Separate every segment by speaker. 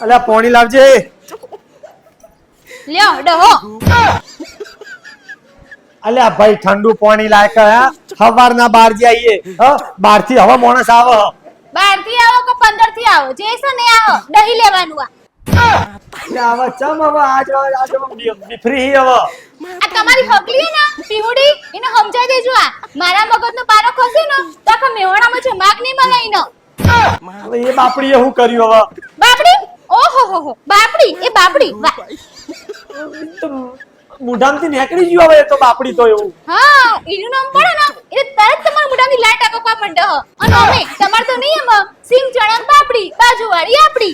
Speaker 1: અલ્યા પાણી લાવજે.
Speaker 2: લ્યો ડહો.
Speaker 1: અલ્યા ભાઈ ઠંડુ પાણી લાય કે સવારના 12 જઈએ બાર થી હવે માણસ આવે
Speaker 2: 12 થી આવો કે 15 થી આવો જે છે ને આવો દહી લેવાનું
Speaker 1: અલ્યા હવે ચમ હવે આજ ફ્રી હવે
Speaker 2: આ તમારી હકલી હે ને પીહુડી એને સમજાઈ દેજો આ મારા મગજનો પારો ખસે ને તો આખા મેવાડામાં છે માગ નહીં મલાઈ ન
Speaker 1: હવે એ બાપડીએ શું કર્યું હવે
Speaker 2: બાપડી ઓહો હો હો બાપડી એ બાપડી વાહ
Speaker 1: મુઢામથી નીકળી ગયો હવે એ તો બાપડી તો એવું
Speaker 2: હા એનું નામ પડે ને એટલે તરત તમારા મોઢાની લાઈટ આકવા માંડે હ અને અમે તમાર તો નહીં એમ સિંગ ચણા બાપડી બાજુવાળી આપડી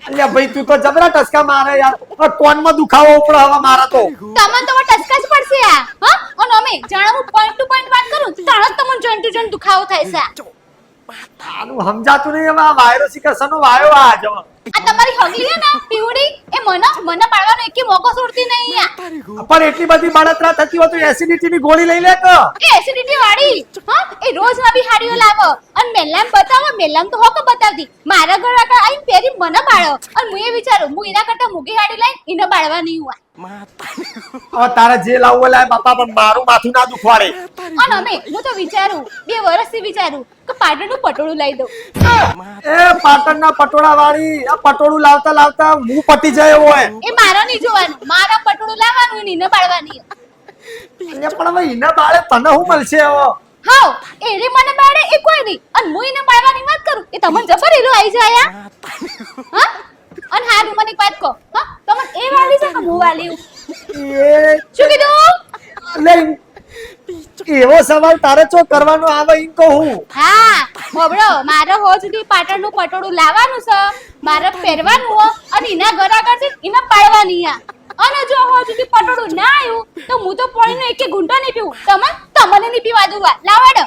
Speaker 1: અલ્યા ભાઈ તું તો જબરા ટસકા મારે યાર કોનમાં દુખાવો ઉપડે હવે મારા તો
Speaker 2: તમને તો ટસકા જ પડશે આ હા અને અમે જાણે હું પોઈન્ટ ટુ પોઈન્ટ વાત કરું તાણ તમને જોઈન્ટ ટુ જોઈન્ટ દુખાવો થાય છે
Speaker 1: આનું સમજાતું નહીં હવે આ વાયરસ કસનો વાયો આ જ
Speaker 2: આ તમારી હગલી હે ને પીવડી એ મને પાડવાનો એકે મોકો છોડતી નહીં આ
Speaker 1: પણ એટલી બધી બળતરા થતી હોય તો એસિડિટી ની ગોળી લઈ લે કે
Speaker 2: એ એસિડિટી વાળી હા એ રોજ નવી હાડીઓ લાવો અને મેલામ બતાવો મેલામ તો હોક બતાવતી મારા ઘર આગળ આઈને પેરી મને બાળો અને હું એ વિચારું હું એના કરતા મૂગી હાડી લઈને એને બાળવા નહીં હુઆ
Speaker 1: હવે તારે જે લાવવું લાય બાપા પણ મારું માથું ના દુખવાડે
Speaker 2: અને અમે હું તો વિચારું 2 વર્ષથી વિચારું કે પાટણનું પટોળું લઈ દઉં
Speaker 1: એ પાટણના પટોળા વાળી આ પટોળું લાવતા લાવતા હું પટી જાય એવો હોય
Speaker 2: એ મારા નહીં જોવાનું મારા પટોળું લાવવાનું ને એને બાળવાની
Speaker 1: અલ્યા પણ હવે ઈને બાળે તને શું મળશે હવે
Speaker 2: હાઉ એરે મને બાળે એ કોઈ નહીં અને હું એને બાળવાની વાત કરું એ તમને જબર એલો આવી જાય હા અને હારું મને એક વાત કહો હા તમને એ વાલી છે કે હું વાલી
Speaker 1: એ
Speaker 2: શું કીધું
Speaker 1: લે એવો સવાલ તારે ચો કરવાનો આવે ઈન કહું
Speaker 2: હા બબડો મારે હો સુધી પાટણનું પટોળું લાવવાનું છે મારે પહેરવાનું હો અને એના ઘર આગળ છે એને પાડવાની આ અને જો હો સુધી પટોળું ના આવ્યું તો હું તો પાણીનો એકે ઘૂંટો નહીં પીવું તમને નહીં પીવા દઉં લાવાડો